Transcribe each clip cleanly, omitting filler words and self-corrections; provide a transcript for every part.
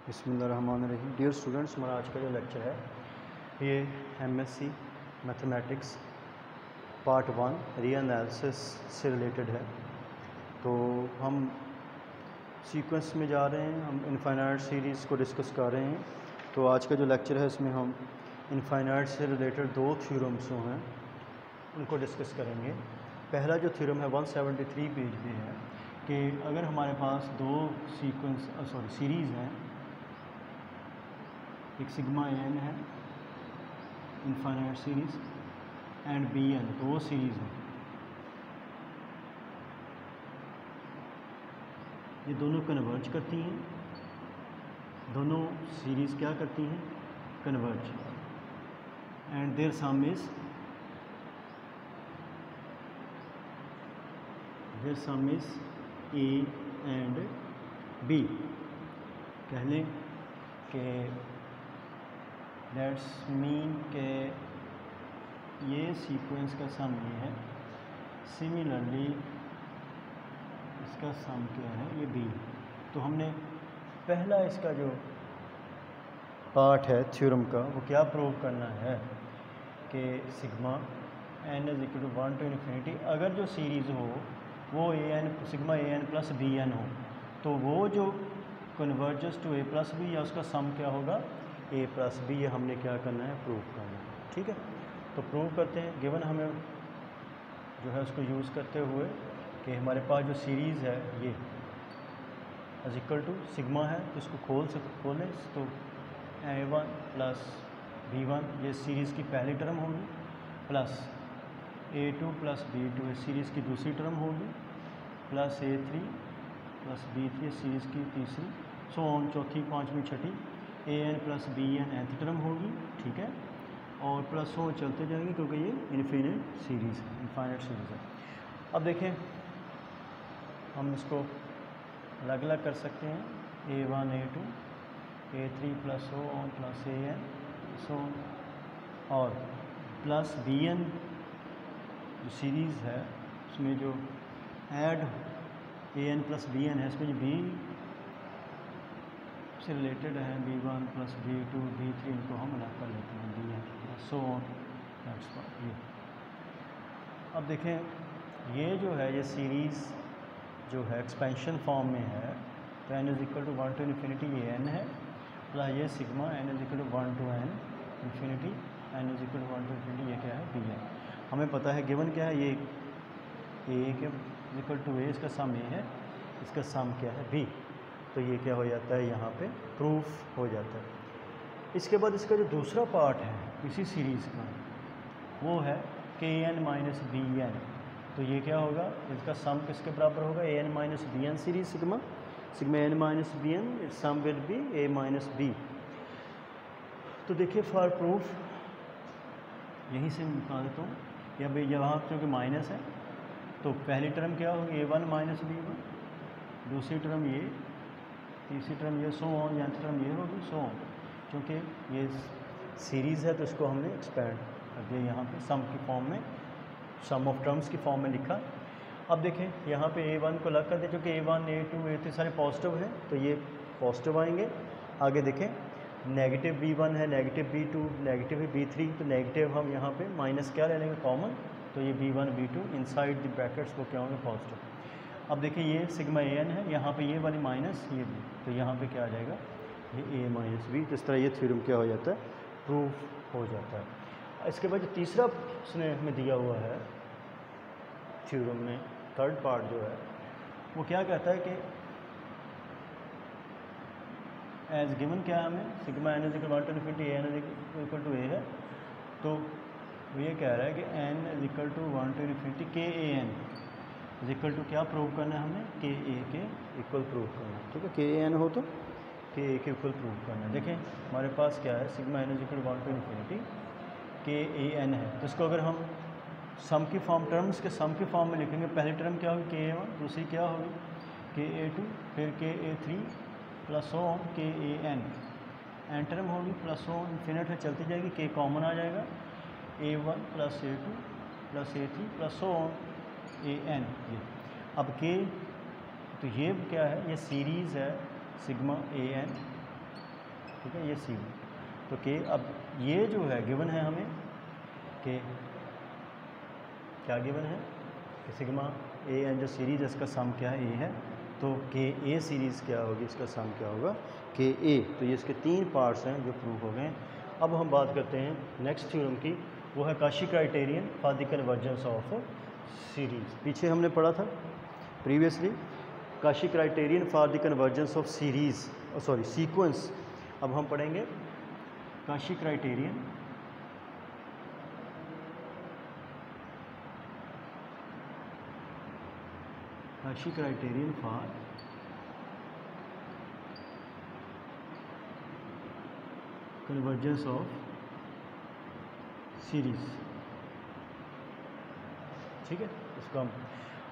बिस्मिल्लाहिर्रहमानिर्रहीम। Dear students, हमारा आज का जो लेक्चर है ये एमएससी मैथमेटिक्स पार्ट 1 रीएनालिसिस से रिलेटेड है। तो हम सीक्वेंस में जा रहे हैं, हम इनफाइनाइट सीरीज़ को डिस्कस कर रहे हैं। तो आज का जो लेक्चर है इसमें हम इनफाइनाइट से रिलेटेड दो थ्योरम्स जो हैं उनको डिस्कस करेंगे। पहला जो थ्योरम है 173 पेज पे है कि अगर हमारे पास दो सीरीज़ हैं, एक सिग्मा एन है infinite series and b n, तो वो सीरीज़ है, ये दोनों कन्वर्ज करती हैं। दोनों सीरीज़ क्या करती हैं? Converge. And their sum is a and b. कह लें कि दैट्स मीन के ये सीक्वेंस का सम ये है, सिमिलरली इसका सम क्या है? ये बी। तो हमने पहला इसका जो पार्ट है थ्योरम का वो क्या प्रूव करना है कि sigma N is equal to 1 to infinity, अगर जो सीरीज़ हो वो a n sigma a n plus b n हो, तो वो जो converges to a plus b या उसका सम क्या होगा? A plus b. ये हमने क्या करना है? प्रूव करना है। ठीक है, तो प्रूव करते हैं। गिवन हमें जो है उसको यूज़ करते हुए कि हमारे पास जो सीरीज़ है ये इज इक्वल टू सिग्मा है, तो इसको खोलें तो A1 प्लस B1 ये सीरीज़ की पहली टर्म होगी, प्लस A2 प्लस B2 इस सीरीज़ की दूसरी टर्म होगी, plus A3 plus B3 series की तीसरी, सो ऑन चौथी, पाँचवीं, छठी, AN plus BN nth term होगी। ठीक है, और प्लस हो चलते जाएंगे क्योंकि ये इनफाइनाइट सीरीज़ है। अब देखें हम इसको अलग अलग कर सकते हैं, A1 A2 A3 प्लस हो ऑन प्लस AN सो और प्लस BN जो सीरीज़ है उसमें जो ऐड AN प्लस BN है, इसमें जो B से रिलेटेड है B1 प्लस B2 B3, इनको हम अलग कर लेते हैं BN सो ऑन दैट्स ये। अब देखें ये जो है ये सीरीज़ जो है एक्सपेंशन फॉर्म में है, तो n is equal to 1 to infinity ये n है, प्लस ये sigma n is equal to 1 to n infinity n is equal to 1 to infinity, ये क्या है? बी है। हमें पता है गिवन क्या है, ये a के इक्वल टू a, इसका सम a है, इसका सम क्या है? b। तो ये क्या हो जाता है? यहाँ पे प्रूफ हो जाता है। इसके बाद इसका जो दूसरा पार्ट है इसी सीरीज़ का वो है के एन माइनस बी एन। तो ये क्या होगा? इसका सम किसके बराबर होगा? A N minus B N series sigma N minus B N, it's sum will be A minus B. तो देखिए फॉर प्रूफ यहीं से बता देता हूँ, या भाई यहाँ क्योंकि माइनस है तो पहली टर्म क्या होगी? A1 माइनस B1, दूसरी टर्म ये, तीसरी टर्म ये, सो ऑन, या टर्म ये होगी, सो ऑन। क्योंकि ये सीरीज़ है तो इसको हमने एक्सपेंड कर दिया यहाँ पे सम की फॉर्म में, सम ऑफ टर्म्स की फॉर्म में लिखा। अब देखें यहाँ पे A1 को अलग कर दें, क्योंकि A1 A2 A3 सारे पॉजिटिव हैं तो ये पॉजिटिव आएंगे। आगे देखें नेगेटिव B1 है, नेगेटिव B2, नेगेटिव है B3, तो नेगेटिव हम यहाँ पे माइनस क्या ले लेंगे? कॉमन। तो ये B1 B2 inside the brackets वो क्या होंगे? पॉजिटिव। अब देखिए ये सिग्मा AN है, यहाँ पे ये वाली माइनस ये B, तो यहाँ पे क्या आ जाएगा? ये A माइनस B। इस तरह ये थ्योरम क्या हो जाता है? प्रूफ हो जाता है। इसके बाद जो तीसरा उसने हमें दिया हुआ है थ्योरम में, थर्ड पार्ट जो है वो क्या कहता है कि एज गिवन क्या है हमें? Sigma N is equal 1 to infinity N is equal to A है, तो वो ये कह रहा है कि N is equal to 1 to infinity के ए एन इज इक्वल टू क्या प्रूव करना है हमें? के ए के इक्वल प्रूव करना है। ठीक है, के ए एन हो तो के ए के इक्वल प्रूव करना है। देखें हमारे पास क्या है? Sigma N is equal 1 to infinity के ए एन है, तो इसको अगर हम सम की फॉर्म, टर्म्स के सम की फॉर्म में लिखेंगे, पहली टर्म क्या होगी? के A1, दूसरी क्या होगी? के A2, फिर के A3 प्लस ऑन के AN, एन टर्म होगी, प्लस ऑन इन्फिनिट है चलती जाएगी, के कॉमन आ जाएगा, A1 plus A2 plus A3 plus on AN। ये अब के, तो ये क्या है? ये सीरीज़ है सिग्मा AN ठीक है, ये C1। तो K, अब ये जो है गिवन है हमें कि क्या गिवन है कि सिग्मा ए एन जो सीरीज़ है इसका सम क्या है, ए है, तो के ए सीरीज़ क्या होगी, इसका सम क्या होगा, के ए। तो ये इसके 3 पार्ट्स हैं जो प्रूव हो गए। अब हम बात करते हैं नेक्स्ट थ्योरम की, वो है Kashi criterion for the convergence of series. पीछे हमने पढ़ा था previously Kashi criterion for the convergence of series, sorry sequence. अब हम पढ़ेंगे Kashi criterion Cauchy criterion for convergence of series। ठीक है, इसको हम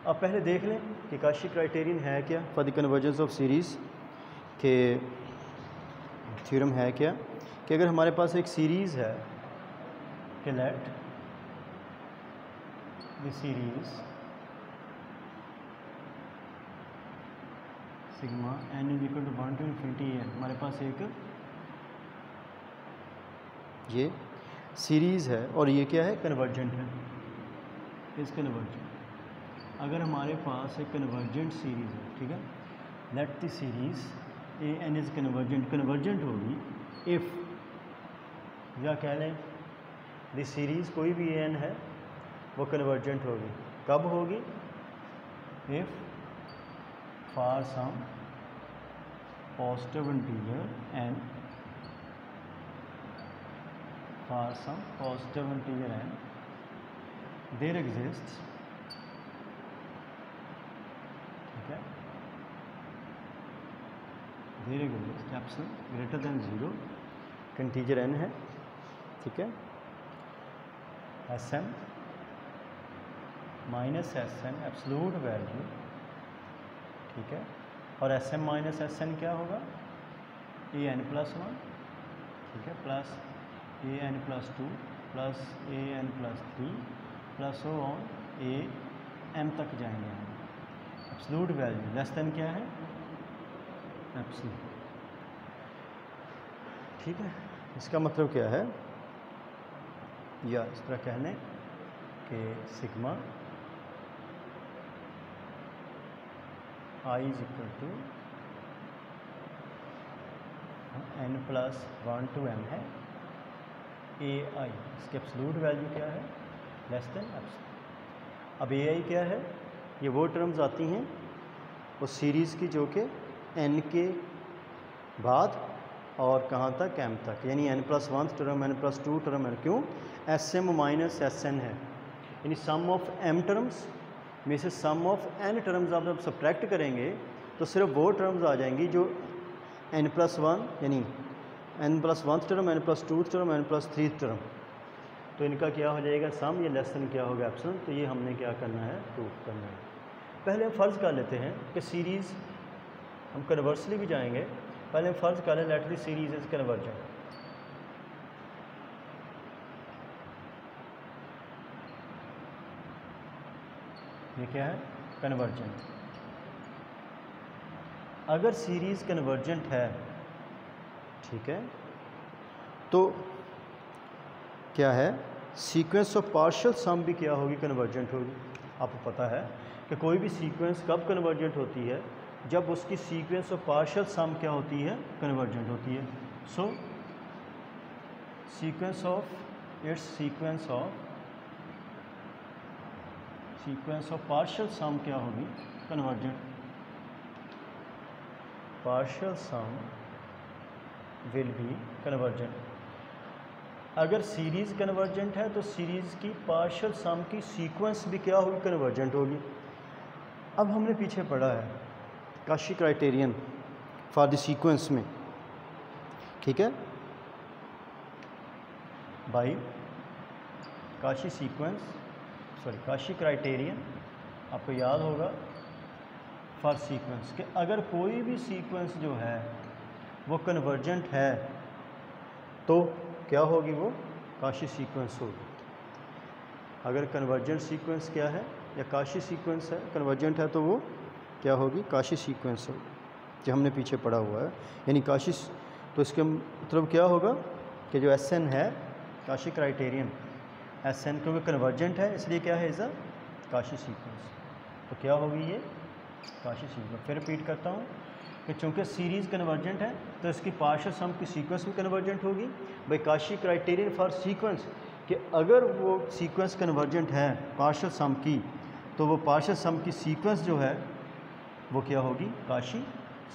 अब पहले देख लें कि Cauchy क्राइटेरियन है क्या for the convergence of series के थ्योरम है क्या कि अगर हमारे पास एक सीरीज़ है कि let the series sigma n is equal to 1 to infinity है, हमारे पास एक ये सीरीज़ है और ये क्या है, कन्वर्जेंट है, इस कन्वर्जेंट। अगर हमारे पास एक कन्वर्जेंट सीरीज़ है, ठीक है, let the series a n is convergent, convergent होगी इफ़, या कह लें द सीरीज़ कोई भी ए एन है वो कन्वर्जेंट होगी। कब होगी, if for some positive integer n, for some positive integer n there exists, ठीक है, there exists epsilon greater than 0, integer n है, ठीक है, Sm minus Sn absolute value, ठीक है, और Sm माइनस Sn क्या होगा, ए एन प्लस 1, ठीक है, plus a n plus 2 plus a n plus 3 plus ओ ऑन ए एम तक जाएंगे हम। एब्सोल्यूट वैल्यू लेस देन क्या है, एप्सिलॉन, ठीक है। इसका मतलब क्या है, या इस तरह कह लें कि sigma I is equal to n plus 1 to m है, ए आई, इसकी एब्सोल्यूट वैल्यू क्या है, लेस देन एप्सिलॉन। अब ए आई क्या है, ये वो टर्म्स आती हैं उस सीरीज़ की जो कि n के बाद और कहाँ तक, m तक, यानी n plus 1 term, n plus 2 term, क्यों, Sm माइनस Sn है, यानी सम ऑफ m टर्म्स में से सम ऑफ n टर्म्स आप जब सब्ट्रैक्ट करेंगे तो सिर्फ वो टर्म्स आ जाएंगी जो n प्लस 1 यानी n plus 1 term, n plus 2 term, n plus 3 term, तो इनका क्या हो जाएगा सम, या लेस देन क्या होगा एप्सिलॉन। तो ये हमने क्या करना है, प्रूफ करना है। पहले हम फ़र्ज़ कर लेते हैं कि सीरीज़, हम कन्वर्सली भी जाएंगे, पहले हम फ़र्ज़ कर लें late the series is convergent. ये क्या है, कन्वर्जेंट। अगर सीरीज़ कन्वर्जेंट है, ठीक है, तो क्या है, सीक्वेंस ऑफ पार्शियल सम भी क्या होगी, कन्वर्जेंट होगी। आपको पता है कि कोई भी सीक्वेंस कब कन्वर्जेंट होती है, जब उसकी सीक्वेंस ऑफ पार्शियल सम क्या होती है, कन्वर्जेंट होती है। So sequence of its sequence of partial sum क्या होगी, convergent. Partial sum will be convergent. अगर सीरीज़ कन्वर्जेंट है तो सीरीज़ की पार्शियल सम की सीक्वेंस भी क्या होगी, कन्वर्जेंट होगी। अब हमने पीछे पढ़ा है Kashi criterion for the sequence में, ठीक है, by Kashi sequence, sorry Kashi criterion, आपको याद होगा फॉर सीक्वेंस, कि अगर कोई भी सीक्वेंस जो है वो कन्वर्जेंट है तो क्या होगी, वो काशी सीक्वेंस होगी। अगर कन्वर्जेंट सीक्वेंस क्या है, या काशी सीक्वेंस है, कन्वर्जेंट है, तो वो क्या होगी, काशी सीक्वेंस होगी, जो हमने पीछे पढ़ा हुआ है। यानी काशी तो इसके मतलब क्या होगा कि जो एस एन है काशी क्राइटेरियन, एस एन क्योंकि कन्वर्जेंट है इसलिए क्या है, इज़ अ काशी सीक्वेंस। तो क्या होगी ये काशी सीक्वेंस। फिर रिपीट करता हूँ कि चूँकि सीरीज़ कन्वर्जेंट है तो इसकी पार्शियल सम की सीक्वेंस भी कन्वर्जेंट होगी। भाई काशी क्राइटेरियन फॉर सीक्वेंस कि अगर वो सीक्वेंस कन्वर्जेंट है पार्शियल सम की, तो वो पार्शियल सम की सीक्वेंस जो है वो क्या होगी, काशी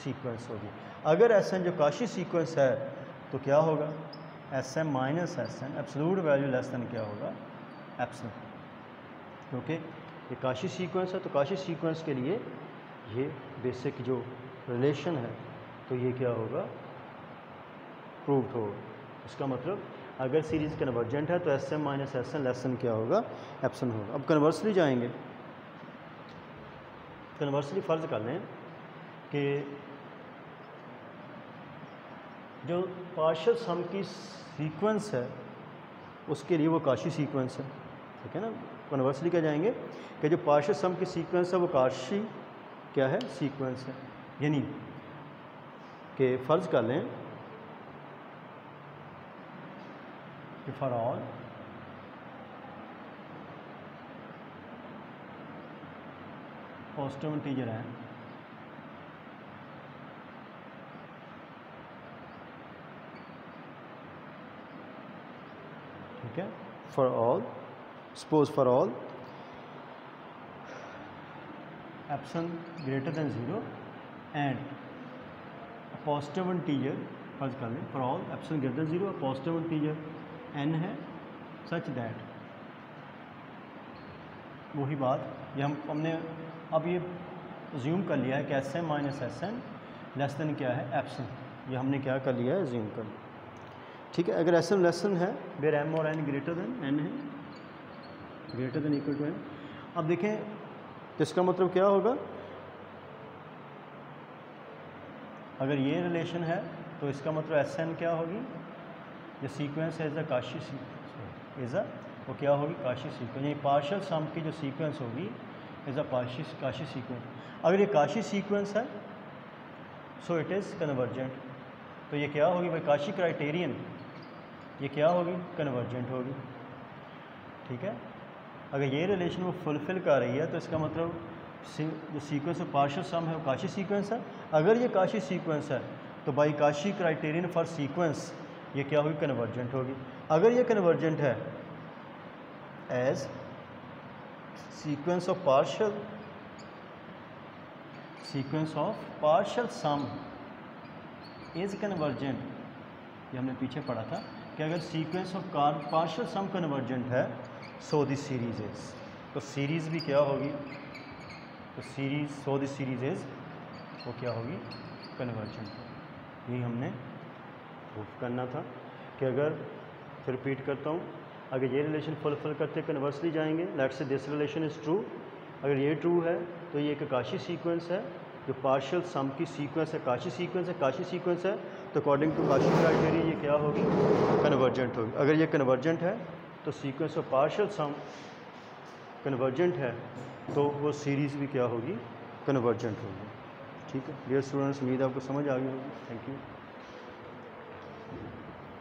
सीक्वेंस होगी। अगर एस एन जो काशी सीक्वेंस है तो क्या होगा, s m minus s n absolute value less than क्या होगा, एप्सिलॉन, क्योंकि ये काशी सीक्वेंस है। तो काशी सीक्वेंस के लिए ये बेसिक जो रिलेशन है तो ये क्या होगा, प्रूव्ड होगा। इसका मतलब अगर सीरीज़ कन्वर्जेंट है तो s m minus s n less than क्या होगा, एप्सिलॉन होगा। अब कन्वर्सली जाएंगे, कन्वर्सली फ़र्ज़ कर लें कि जो पार्शियल सम की सीक्वेंस है उसके लिए वो काशी सीक्वेंस है, ठीक है ना। कन्वर्सली क्या जाएंगे कि जो पार्शियल सम की सीक्वेंस है वो काशी क्या है, सीक्वेंस है। यानी कि फ़र्ज़ कर लें कि फॉर ऑल पॉजिटिव इंटीजर है, ठीक है, for all, suppose for all epsilon greater than 0 and positive integer, फर्ज कर लें for all epsilon greater than 0 positive integer n है सच दैट, वही बात ये हमने अब ये ज्यूम कर लिया है कि s m minus s n less than क्या है, एप्सिलॉन, ये हमने क्या कर लिया है, ज्यूम कर लिया, ठीक है। अगर एस एम लेस देन है वेयर एम और एन ग्रेटर देन एन है, greater than equal to n. अब देखें तो इसका मतलब क्या होगा, अगर ये रिलेशन है तो इसका मतलब एस एन क्या होगी, जो सीक्वेंस है is a Kashi is a, वो क्या होगी, काशी सीक्वेंस, यानी पार्शियल सम की जो सीक्वेंस होगी इज़ अ काशी सीक्वेंस। अगर ये काशी सीक्वेंस है सो इट इज़ कन्वर्जेंट, तो ये क्या होगी भाई, काशी क्राइटेरियन ये क्या होगी, कन्वर्जेंट होगी, ठीक है। अगर ये रिलेशन वो फुलफ़िल कर रही है तो इसका मतलब जो सीक्वेंस ऑफ पार्शियल सम है वो काशी सीक्वेंस है। अगर ये काशी सीक्वेंस है तो by Cauchy criterion for sequence ये क्या होगी, कन्वर्जेंट होगी। अगर ये कन्वर्जेंट है as sequence of partial sum is convergent, ये हमने पीछे पढ़ा था कि अगर sequence of partial sum convergent है सो दिस सीरीज इज, तो सीरीज़ भी क्या होगी, तो series so this series is वो क्या होगी, कन्वर्जेंट। यही हमने प्रूफ करना था कि अगर, फिर रिपीट करता हूँ, अगर ये रिलेशन फुलफिल करते कन्वर्सली जाएंगे, let's say this relation is true, अगर ये ट्रू है तो ये एक काशी सीक्वेंस है, जो पार्शियल सम की सीक्वेंस है काशी सीक्वेंस है, काशी सीक्वेंस है तो अकॉर्डिंग टू काशी क्राइटेरिया ये क्या होगी, कन्वर्जेंट होगी। अगर ये कन्वर्जेंट है तो sequence of partial sum convergent है तो वो सीरीज़ भी क्या होगी, कन्वर्जेंट होगी, ठीक है। डियर स्टूडेंट्स, उम्मीद आपको समझ आ गई होगी। Thank you.